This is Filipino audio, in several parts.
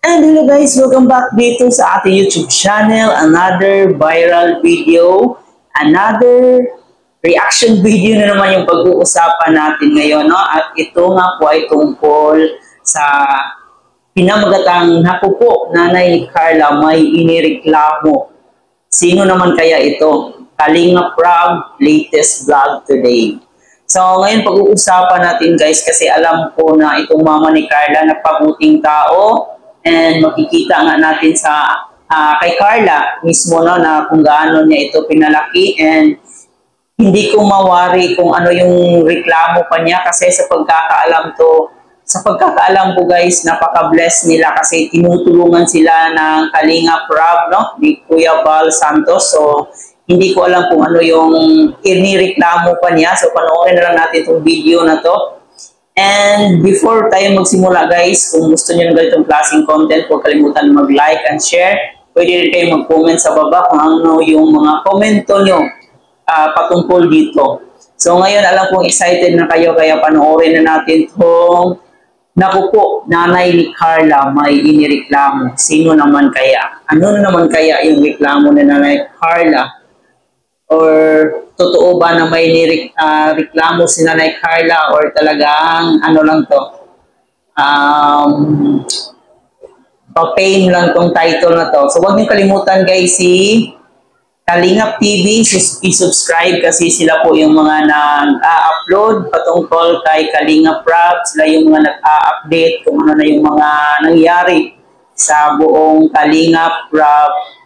And hello guys, welcome back dito sa ating YouTube channel. Another viral video, another reaction video na naman yung pag-uusapan natin ngayon. No? At ito nga po ay tungkol sa pinamagatang naku po, Nanay ni Carla may inireklamo. Sino naman kaya ito? Kalinga Prab, latest vlog today. So ngayon pag-uusapan natin guys kasi alam ko na itong mama ni Carla napabuting tao. And makikita nga natin sa kay Carla mismo no, na kung gaano niya ito pinalaki, and hindi ko mawari kung ano yung reklamo pa niya kasi sa pagkakaalam ko guys, napaka-bless nila kasi tinutulungan sila ng Kalinga Prab, no, ni Kuya Bal Santos. So hindi ko alam kung ano yung inireklamo pa niya. So panoorin na lang natin itong video na to. And before tayo magsimula guys, kung gusto niyo ng ganitong klaseng content, huwag kalimutan mag-like and share. Pwede rin kayo mag-comment sa baba kung ano yung mga komento nyo patungkol dito. So ngayon alam kong excited na kayo, kaya panoorin na natin itong naku po, Nanay ni Carla may inireklamo. Sino naman kaya? Ano naman kaya yung reklamo ni Nanay Carla? Or totoo ba na may reklamo si Nanay Carla, or talagang ano lang to, pa-fame lang tong title na to. So huwag niyo kalimutan guys, si Kalingap TV, i-subscribe kasi sila po yung mga nag-upload patungkol kay Kalinga Prab. Sila yung mga nag-update kung ano na yung mga nangyari sa buong Kalinga Prab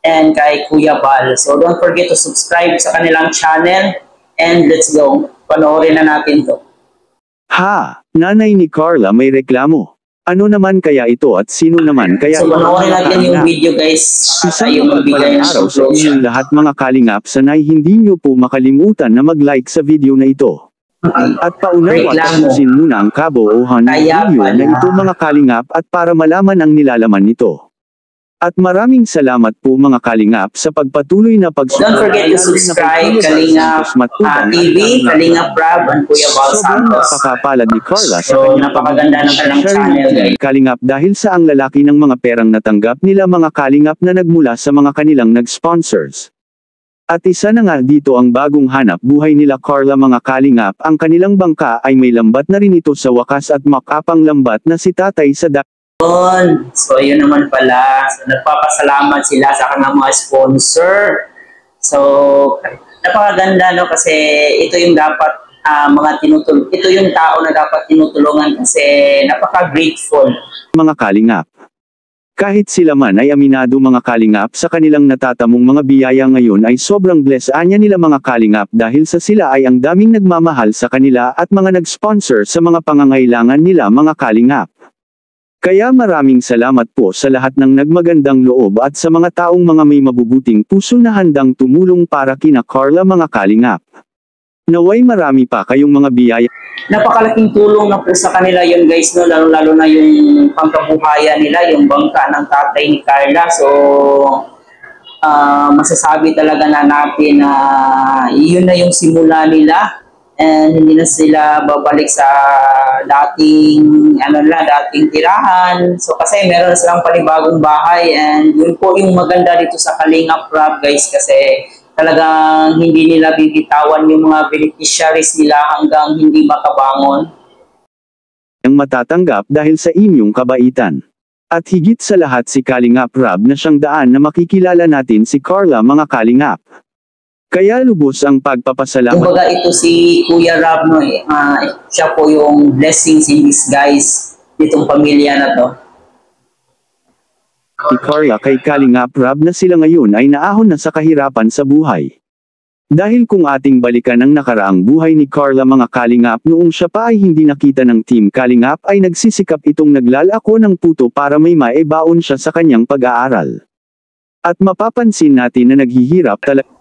and kay Kuya Bal. So don't forget to subscribe sa kanilang channel, and let's go. Panoorin na natin to. Ha! Nanay ni Carla may reklamo. Ano naman kaya ito at sino naman kaya so, ito? So panoorin natin yung video guys. Isang magbigay araw sa inyong lahat mga kalingap, sanay hindi nyo po makalimutan na mag-like sa video na ito. At paunawa tapusin muna ang kabuuhan ng video na ito mga kalingap, at para malaman ang nilalaman nito. At maraming salamat po mga kalingap sa pagpatuloy na Don't forget to subscribe Kalingap TV, Kalinga Prab, and Kuya Bal Santos. Sobrang napakapalad ni Carla sa kanyang napakaganda ng kanilang channel guys. Kalingap dahil sa ang lalaki ng mga perang natanggap nila mga kalingap na nagmula sa mga kanilang nag-sponsors. At isa na nga dito ang bagong hanap buhay nila Carla mga kalingap, ang kanilang bangka ay may lambat na rin ito sa wakas, at makapang lambat na si tatay sa So, yun naman pala. So, nagpapasalamat sila sa kanilang mga sponsor. So, napakaganda, no? Kasi ito yung dapat ito yung tao na dapat tinutulungan kasi napaka-grateful. Mga kalingap. Kahit sila man ay aminado mga kalingap sa kanilang natatamong mga biyaya ngayon, ay sobrang blessed anya nila mga kalingap dahil sa sila ay ang daming nagmamahal sa kanila at mga nag-sponsor sa mga pangangailangan nila mga kalingap. Kaya maraming salamat po sa lahat ng nagmagandang loob at sa mga taong mga may mabubuting puso na handang tumulong para kina Carla mga kalingap. Naway marami pa kayong mga biyaya. Napakalaking tulong na po sa kanila yun guys, no? Lalo na yung pangkabuhayan nila, yung bangka ng tatay ni Carla. So masasabi talaga na natin na yun na yung simula nila. And hindi na sila babalik sa dating tirahan. So kasi meron silang panibagong bahay, and yun po yung maganda dito sa Kalinga Prab guys, kasi talagang hindi nila bibitawan yung mga beneficiaries nila hanggang hindi makabangon. Ang matatanggap dahil sa inyong kabaitan. At higit sa lahat si Kalinga Prab na siyang daan na makikilala natin si Carla mga kalingap. Kaya lubos ang pagpapasalamat. Kumbaga ito si Kuya Rab, no, siya po yung blessings in disguise nitong pamilya na to. Si Carla kay Kalinga Prab na sila ngayon ay naahon na sa kahirapan sa buhay. Dahil kung ating balikan ang nakaraang buhay ni Carla mga kalingap, noong siya pa ay hindi nakita ng Team Kalingap, ay nagsisikap itong naglalako ng puto para may maibaon siya sa kanyang pag-aaral. At mapapansin natin na naghihirap talaga.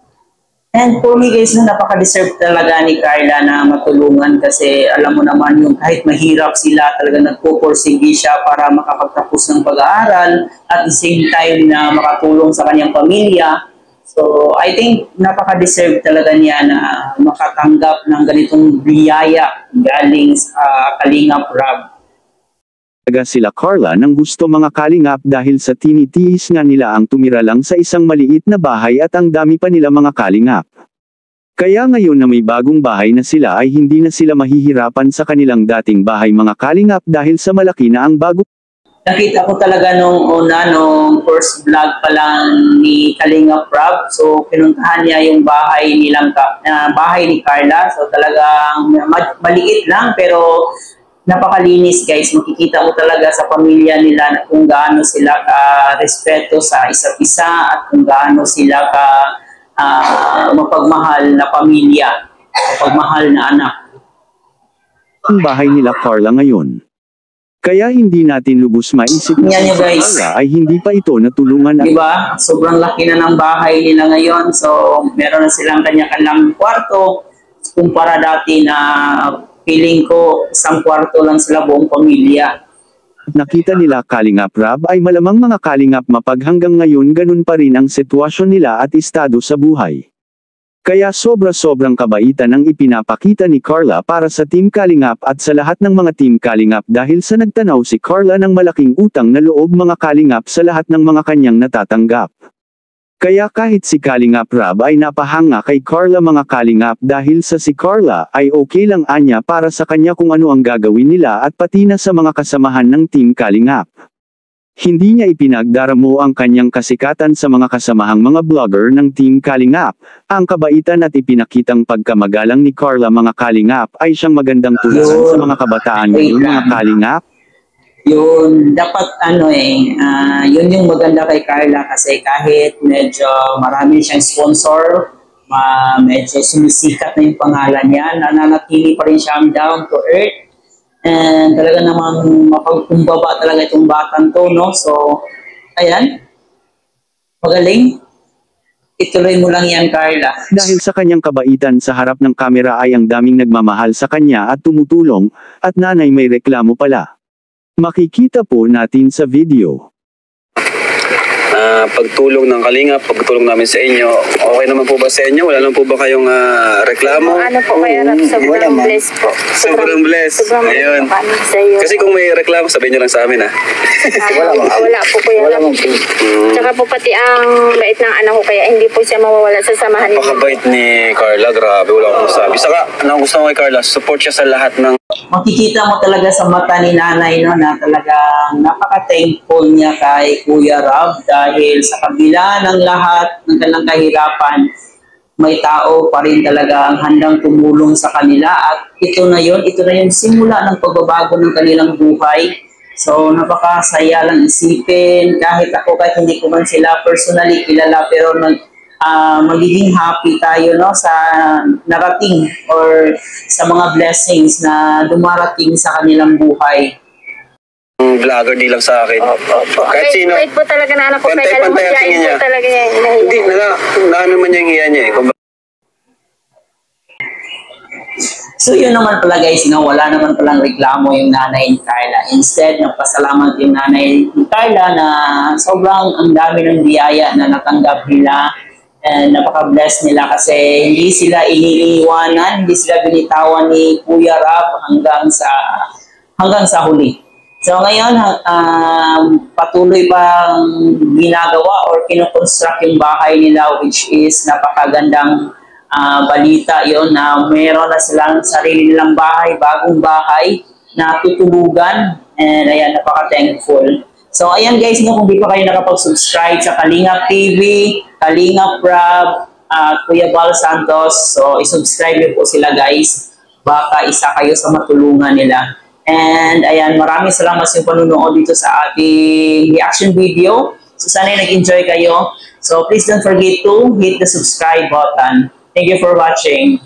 And for me guys, napaka-deserve talaga ni Carla na matulungan kasi alam mo naman yung kahit mahirap sila, talaga nagpupursige siya para makapagtapos ng pag-aaral at the same time na makatulong sa kanyang pamilya. So I think napaka-deserve talaga niya na makatanggap ng ganitong biyaya galing sa Kalinga Prab. Talaga sila Carla ng gusto mga kalingap dahil sa tinitiis nga nila ang tumira lang sa isang maliit na bahay at ang dami pa nila mga kalingap. Kaya ngayon na may bagong bahay na sila ay hindi na sila mahihirapan sa kanilang dating bahay mga kalingap dahil sa malaki na ang bago. Nakita ko talaga nung una, nung first vlog pa lang ni Kalingap Rob. So, pinuntahan niya yung bahay bahay ni Carla. So, talagang maliit lang pero napakalinis guys. Makikita mo talaga sa pamilya nila na kung gaano sila ka-respeto sa isa't isa at kung gaano sila mapagmahal na pamilya, mapagmahal na anak. Ang bahay nila Carla ngayon. Kaya hindi natin lubos maisip na si Carla ay hindi pa ito natulungan. Diba? Sobrang laki na ng bahay nila ngayon. So, meron na silang kanya-kanyang kwarto. Kumpara dati na feeling ko isang kwarto lang sila buong pamilya. Nakita nila Kalingap Rob ay malamang mga kalingap mapag hanggang ngayon ganun pa rin ang sitwasyon nila at estado sa buhay. Kaya sobra-sobrang kabaitan ang ipinapakita ni Carla para sa Team Kalingap at sa lahat ng mga Team Kalingap dahil sa nagtanaw si Carla ng malaking utang na loob mga kalingap sa lahat ng mga kanyang natatanggap. Kaya kahit si Kalingap Rob ay napahanga kay Carla mga kalingap dahil sa si Carla ay okay lang anya para sa kanya kung ano ang gagawin nila at pati na sa mga kasamahan ng Team Kalingap. Hindi niya ipinagdaramo ang kanyang kasikatan sa mga kasamahang mga vlogger ng Team Kalingap. Ang kabaitan at ipinakitang pagkamagalang ni Carla mga kalingap ay siyang magandang tularan sa mga kabataan ngayon mga kalingap. Yun, dapat yun yung maganda kay Carla kasi kahit medyo marami siyang sponsor, medyo sumisikat na yung pangalan niya, nananatili pa rin siyang down to earth. And talaga namang mapagkumbaba talaga itong batang to, no? So, ayan. Magaling. Ituloy mo lang yan, Carla. Dahil sa kanyang kabaitan sa harap ng kamera ay ang daming nagmamahal sa kanya at tumutulong, at nanay may reklamo pala. Makikita po natin sa video. Pagtulong ng Kalingap, pagtulong namin sa inyo, okay naman po ba sa inyo? Wala naman po ba kayong reklamo? Ano po kaya sobrang bless po. Sobrang bless. Ayun. Kasi kung may reklamo, sabihin nyo lang sa amin wala po kuya. Tsaka po pati ang bait ng anak ko kaya hindi po siya mawawala sa samahan niyo. Napakabait ni Carla, grabe, wala akong masabi. Saka, ang gusto ko kay Carla, support siya sa lahat ng... Makikita mo talaga sa mata ni nanay, no, na talagang napaka-thankful niya kay Kuya Rob dahil sa kabila ng lahat ng kanilang kahirapan, may tao pa rin talaga ang handang tumulong sa kanila at ito na yung simula ng pagbabago ng kanilang buhay. So, napakasaya lang isipin, kahit hindi ko man sila personally kilala, pero magiging happy tayo, no, sa narating or sa mga blessings na dumarating sa kanilang buhay. Vlogger di lang sa akin. Kahit sino. Kahit po talaga na anak ko kaya alam mo siya po talaga niya. Hindi, naano man niya yung hiya niya eh. So yun naman pala guys, no, wala naman palang reklamo yung nanay ni Carla. Instead, nagpasalamat yung nanay ni Carla na sobrang ang dami ng biyaya na natanggap nila. And napaka-bless nila kasi hindi sila iniiwanan, hindi sila binitawan ni Kuya Rob hanggang sa huli. So ngayon, patuloy pang ginagawa or kinukonstruct yung bahay nila, which is napakagandang balita yon na meron na silang sarili nilang bahay, bagong bahay na tutulugan. And ayan, napaka-thankful. So ayan guys, kung di pa kayo nakapag-subscribe sa Kalingap TV, Kalingap Rob, Kuya Bal Santos, so isubscribe niyo po sila guys. Baka isa kayo sa matulungan nila. And ayan, maraming salamat sa panunood dito sa ating reaction video. So sana nag-enjoy kayo. So please don't forget to hit the subscribe button. Thank you for watching.